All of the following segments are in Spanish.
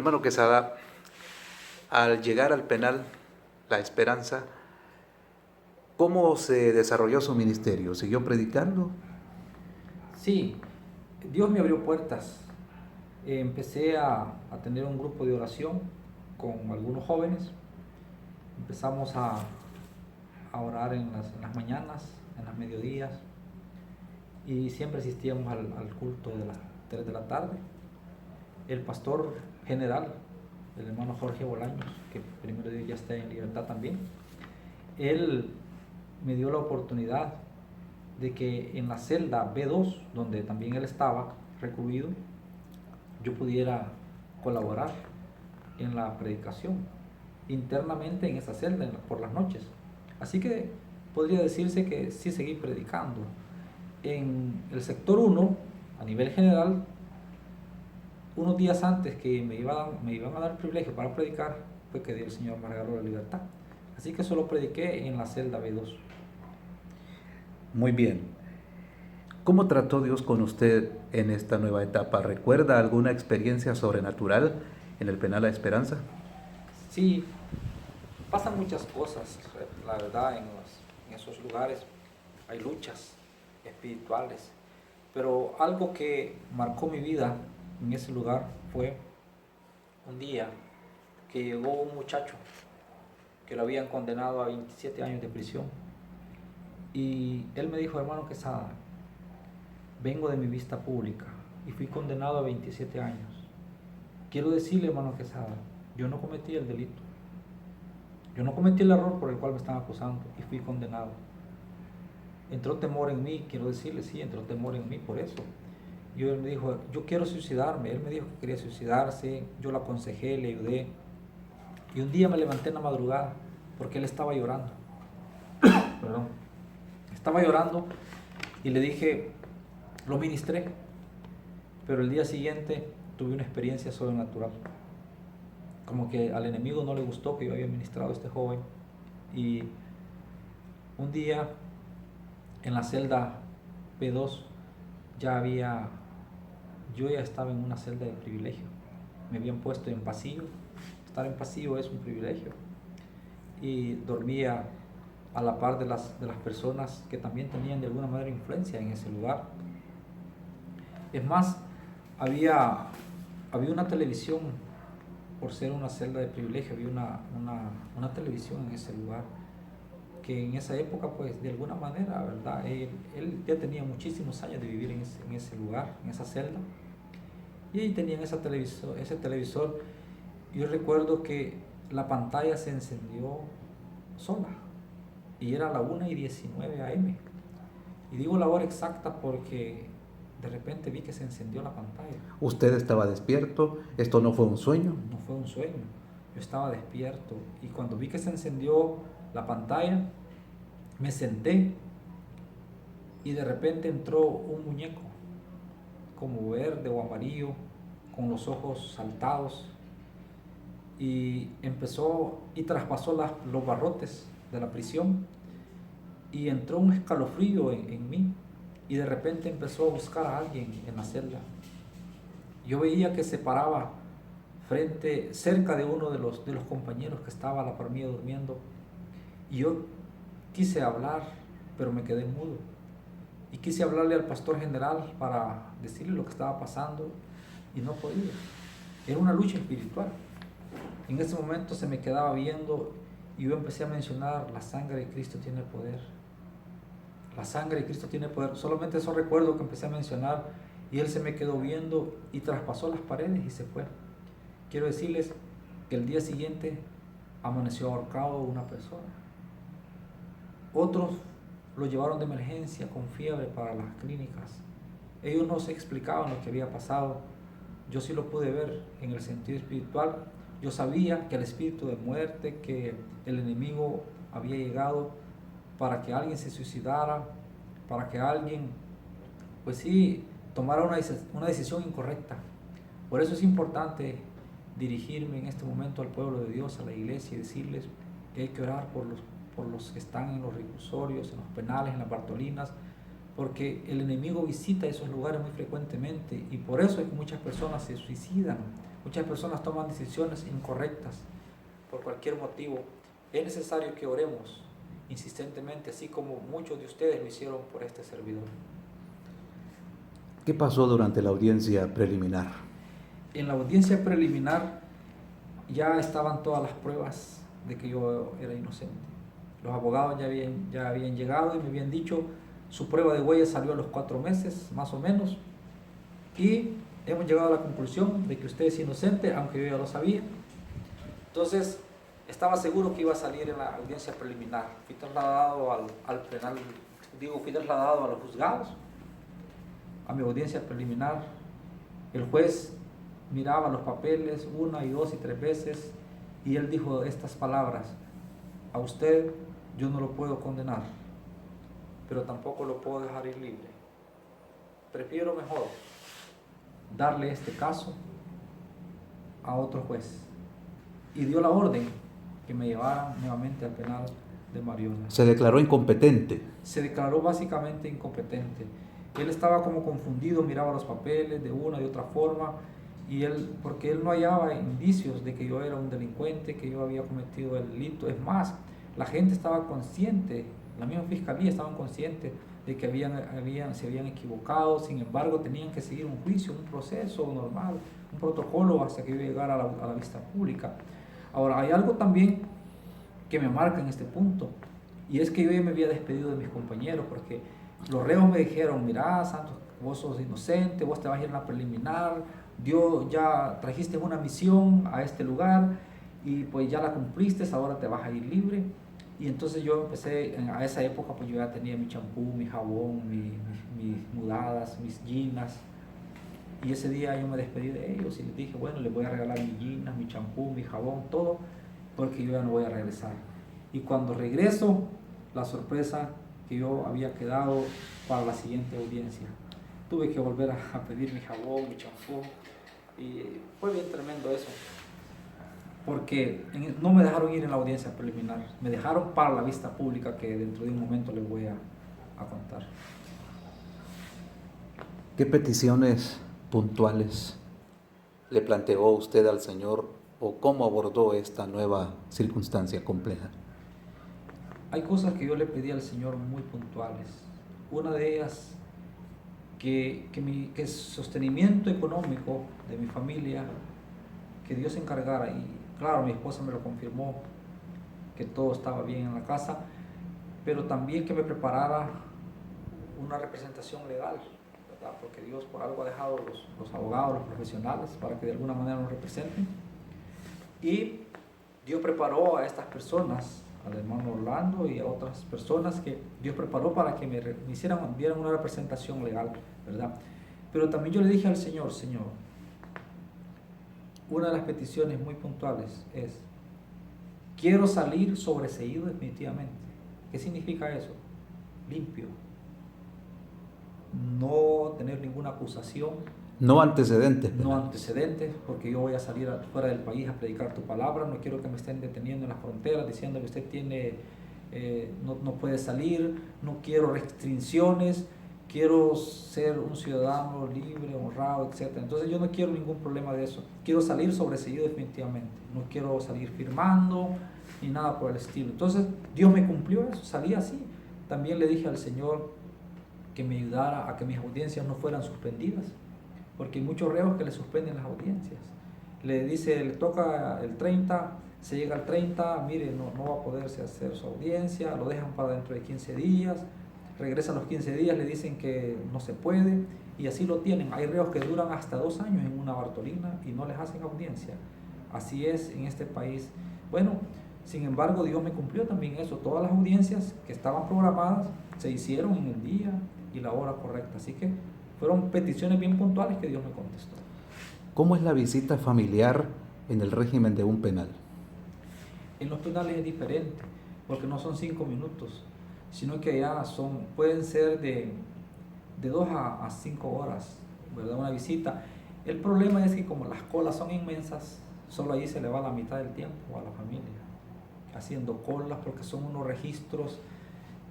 Hermano Quesada, al llegar al penal La Esperanza, ¿cómo se desarrolló su ministerio? ¿Siguió predicando? Sí, Dios me abrió puertas. Empecé a tener un grupo de oración con algunos jóvenes. Empezamos a orar en las mañanas, en las mediodías, y siempre asistíamos al culto de las 3 de la tarde. El pastor general, el hermano Jorge Bolaños, que primero Dios ya está en libertad también, él me dio la oportunidad de que en la celda B2, donde también él estaba recluido, yo pudiera colaborar en la predicación internamente en esa celda por las noches. Así que podría decirse que sí seguí predicando. En el sector 1, a nivel general, unos días antes que me iban a dar el privilegio para predicar, fue que dio el Señor me regaló la libertad. Así que solo prediqué en la celda B2. Muy bien. ¿Cómo trató Dios con usted en esta nueva etapa? ¿Recuerda alguna experiencia sobrenatural en el penal La Esperanza? Sí, pasan muchas cosas, la verdad, en esos lugares. Hay luchas espirituales. Pero algo que marcó mi vida en ese lugar fue un día que llegó un muchacho que lo habían condenado a 27 años de prisión. Y él me dijo, hermano Quesada, vengo de mi vista pública y fui condenado a 27 años. Quiero decirle, hermano Quesada, yo no cometí el delito. Yo no cometí el error por el cual me están acusando y fui condenado. Entró temor en mí, quiero decirle, sí, entró temor en mí por eso. Y él me dijo, yo quiero suicidarme. Él me dijo que quería suicidarse, yo lo aconsejé, le ayudé. Y un día me levanté en la madrugada porque él estaba llorando. Perdón. Estaba llorando y le dije, lo ministré. Pero el día siguiente tuve una experiencia sobrenatural. Como que al enemigo no le gustó que yo había ministrado a este joven. Y un día en la celda P2 yo ya estaba en una celda de privilegio. Me habían puesto en pasillo. Estar en pasillo es un privilegio. Y dormía a la par de las personas que también tenían de alguna manera influencia en ese lugar. Es más, había una televisión, por ser una celda de privilegio, había una televisión en ese lugar, que en esa época, pues de alguna manera, ¿verdad? Él ya tenía muchísimos años de vivir en ese lugar, en esa celda, y ahí tenían ese televisor. Yo recuerdo que la pantalla se encendió sola, y era la 1:19 AM. Y digo la hora exacta porque de repente vi que se encendió la pantalla. ¿Usted estaba despierto? ¿Esto no fue un sueño? No fue un sueño, yo estaba despierto y cuando vi que se encendió la pantalla, me senté y de repente entró un muñeco como verde o amarillo, con los ojos saltados, y empezó y traspasó los barrotes de la prisión, y entró un escalofrío en mí, y de repente empezó a buscar a alguien en la celda. Yo veía que se paraba cerca de uno de los compañeros que estaba a la par mía durmiendo, y yo quise hablar, pero me quedé mudo. Y quise hablarle al pastor general para decirle lo que estaba pasando y no podía. Era una lucha espiritual. En ese momento se me quedaba viendo y yo empecé a mencionar, la sangre de Cristo tiene poder. La sangre de Cristo tiene poder. Solamente eso recuerdo que empecé a mencionar y él se me quedó viendo y traspasó las paredes y se fue. Quiero decirles que el día siguiente amaneció ahorcado una persona. Otros lo llevaron de emergencia con fiebre para las clínicas. Ellos no se explicaban lo que había pasado. Yo sí lo pude ver en el sentido espiritual. Yo sabía que el espíritu de muerte, que el enemigo había llegado para que alguien se suicidara, para que alguien, pues sí, tomara una decisión incorrecta. Por eso es importante dirigirme en este momento al pueblo de Dios, a la iglesia, y decirles que hay que orar por los que están en los reclusorios, en los penales, en las Bartolinas, porque el enemigo visita esos lugares muy frecuentemente y por eso es que muchas personas se suicidan, Muchas personas toman decisiones incorrectas por cualquier motivo. Es necesario que oremos insistentemente, así como muchos de ustedes lo hicieron por este servidor. ¿Qué pasó durante la audiencia preliminar? En la audiencia preliminar ya estaban todas las pruebas de que yo era inocente. Los abogados ya habían llegado y me habían dicho, su prueba de huella salió a los 4 meses, más o menos, y hemos llegado a la conclusión de que usted es inocente, aunque yo ya lo sabía. Entonces, estaba seguro que iba a salir en la audiencia preliminar. Fui trasladado al penal, fui trasladado a los juzgados, a mi audiencia preliminar. El juez miraba los papeles 1 y 2 y 3 veces y él dijo estas palabras: a usted yo no lo puedo condenar, pero tampoco lo puedo dejar ir libre. Prefiero mejor darle este caso a otro juez. Y dio la orden que me llevaran nuevamente al penal de Mariona. Se declaró incompetente. Se declaró básicamente incompetente. Él estaba como confundido, miraba los papeles de una y otra forma, porque él no hallaba indicios de que yo era un delincuente, que yo había cometido el delito. Es más, la gente estaba consciente, la misma fiscalía estaban conscientes de que se habían equivocado. Sin embargo, tenían que seguir un juicio, un proceso normal, un protocolo hasta que yo llegara a la vista pública. Ahora, hay algo también que me marca en este punto, y es que yo ya me había despedido de mis compañeros, porque los reos me dijeron: mira, Santos, vos sos inocente, vos te vas a ir a la preliminar, Dios ya trajiste una misión a este lugar y pues ya la cumpliste, ahora te vas a ir libre. Y entonces yo empecé, a esa época pues yo ya tenía mi champú, mi jabón, mis mudadas, mis ginas. Y ese día yo me despedí de ellos y les dije: bueno, les voy a regalar mis ginas, mi champú, mi jabón, todo, porque yo ya no voy a regresar. Y cuando regreso, la sorpresa que yo había quedado para la siguiente audiencia. Tuve que volver a pedir mi jabón, mi champú, y fue bien tremendo eso, porque no me dejaron ir en la audiencia preliminar, me dejaron para la vista pública, que dentro de un momento les voy a contar. ¿Qué peticiones puntuales le planteó usted al Señor o cómo abordó esta nueva circunstancia compleja? Hay cosas que yo le pedí al Señor muy puntuales. Una de ellas, que el sostenimiento económico de mi familia, que Dios se encargara. Y claro, mi esposa me lo confirmó, que todo estaba bien en la casa, pero también que me preparara una representación legal, ¿verdad? Porque Dios por algo ha dejado los abogados, los profesionales, para que de alguna manera nos representen. Y Dios preparó a estas personas, al hermano Orlando y a otras personas que Dios preparó para que me dieran una representación legal, ¿verdad? Pero también yo le dije al Señor: Señor, una de las peticiones muy puntuales es: quiero salir sobreseído definitivamente. ¿Qué significa eso? Limpio. No tener ninguna acusación. No antecedentes. No antecedentes, porque yo voy a salir fuera del país a predicar tu palabra. No quiero que me estén deteniendo en las fronteras diciendo que usted no puede salir. No quiero restricciones. Quiero ser un ciudadano libre, honrado, etc. Entonces yo no quiero ningún problema de eso. Quiero salir sobreseído definitivamente. No quiero salir firmando ni nada por el estilo. Entonces Dios me cumplió eso, salí así. También le dije al Señor que me ayudara a que mis audiencias no fueran suspendidas, porque hay muchos reos que le suspenden las audiencias. Le toca el 30, se llega al 30, mire, no va a poderse hacer su audiencia, lo dejan para dentro de 15 días, regresan los 15 días, le dicen que no se puede, y así lo tienen. Hay reos que duran hasta 2 años en una Bartolina y no les hacen audiencia. Así es en este país. Bueno, sin embargo, Dios me cumplió también eso. Todas las audiencias que estaban programadas se hicieron en el día y la hora correcta. Así que fueron peticiones bien puntuales que Dios me contestó. ¿Cómo es la visita familiar en el régimen de un penal? En los penales es diferente, porque no son 5 minutos, sino que allá pueden ser de 2 a 5 horas, ¿verdad? Una visita. El problema es que como las colas son inmensas, solo allí se le va la mitad del tiempo a la familia, haciendo colas, porque son unos registros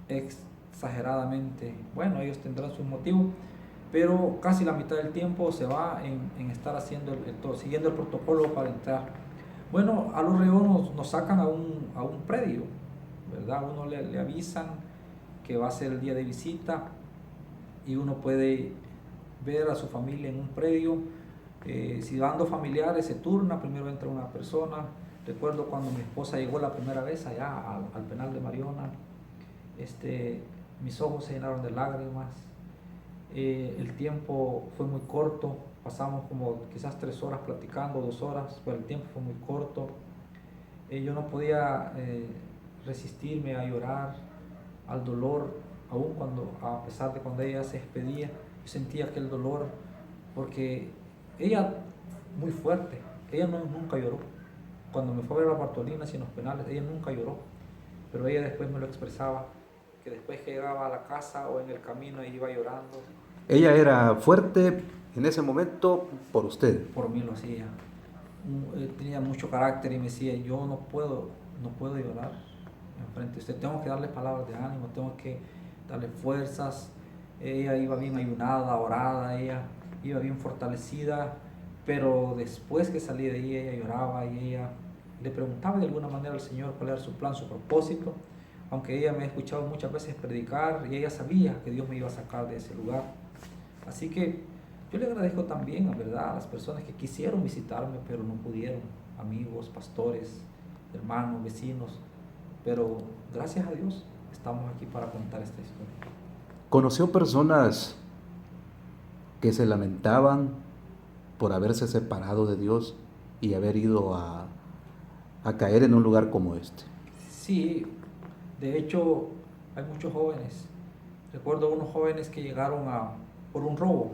exageradamente, bueno, ellos tendrán sus motivos, pero casi la mitad del tiempo se va en estar haciendo siguiendo el protocolo para entrar. Bueno, a los reos nos sacan a un predio, ¿verdad? Uno le avisan que va a ser el día de visita y uno puede ver a su familia en un predio. Si van dos familiares se turna, primero entra una persona. Recuerdo cuando mi esposa llegó la primera vez allá al penal de Mariona, mis ojos se llenaron de lágrimas. El tiempo fue muy corto, pasamos como quizás 3 horas platicando, 2 horas, pero el tiempo fue muy corto. Yo no podía resistirme a llorar, al dolor, aún a pesar de cuando ella se despedía, yo sentía aquel dolor, porque ella, muy fuerte, ella nunca lloró. Cuando me fue a ver a las Bartolinas y en los penales, ella nunca lloró, pero ella después me lo expresaba, que después que llegaba a la casa o en el camino iba llorando. Ella era fuerte en ese momento por usted. Por mí lo hacía. Tenía mucho carácter y me decía, yo no puedo llorar enfrente de usted, tengo que darle palabras de ánimo, tengo que darle fuerzas. Ella iba bien ayunada, orada, ella iba bien fortalecida, pero después que salí de ahí ella lloraba y ella le preguntaba de alguna manera al Señor cuál era su plan, su propósito, aunque ella me ha escuchado muchas veces predicar y ella sabía que Dios me iba a sacar de ese lugar. Así que yo le agradezco también, ¿verdad?, a las personas que quisieron visitarme, pero no pudieron, amigos, pastores, hermanos, vecinos, pero gracias a Dios estamos aquí para contar esta historia. ¿Conoció personas que se lamentaban por haberse separado de Dios y haber ido a caer en un lugar como este? Sí, de hecho hay muchos jóvenes. Recuerdo unos jóvenes que llegaron por un robo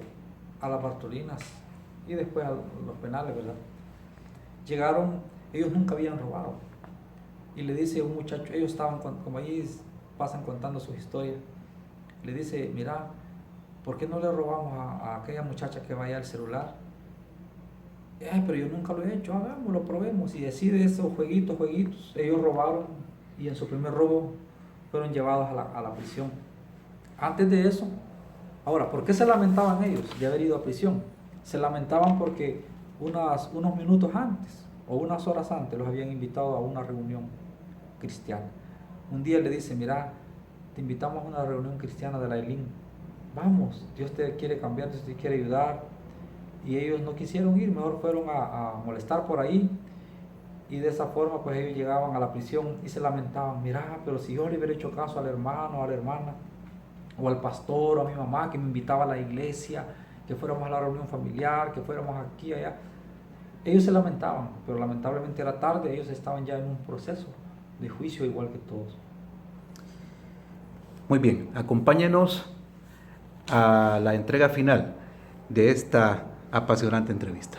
a las Bartolinas y después a los penales, ¿verdad? Llegaron, ellos nunca habían robado. Y le dice un muchacho, ellos estaban, como ahí pasan contando sus historias, le dice, mira, ¿por qué no le robamos a aquella muchacha que vaya al celular? Pero yo nunca lo he hecho, hagámoslo, probemos. Y decide esos jueguitos, ellos robaron y en su primer robo fueron llevados a la prisión. Antes de eso, ahora, ¿por qué se lamentaban ellos de haber ido a prisión? Se lamentaban porque unos minutos antes o unas horas antes los habían invitado a una reunión cristiana. Un día le dice, mira, te invitamos a una reunión cristiana de la ELIN, vamos, Dios te quiere cambiar, Dios te quiere ayudar. Y ellos no quisieron ir, mejor fueron a molestar por ahí, y de esa forma pues ellos llegaban a la prisión y se lamentaban, mira, pero si yo le hubiera hecho caso al hermano, a la hermana, o al pastor, o a mi mamá que me invitaba a la iglesia, que fuéramos a la reunión familiar, que fuéramos aquí, allá. Ellos se lamentaban, pero lamentablemente era tarde, ellos estaban ya en un proceso de juicio igual que todos. Muy bien, acompáñenos a la entrega final de esta apasionante entrevista.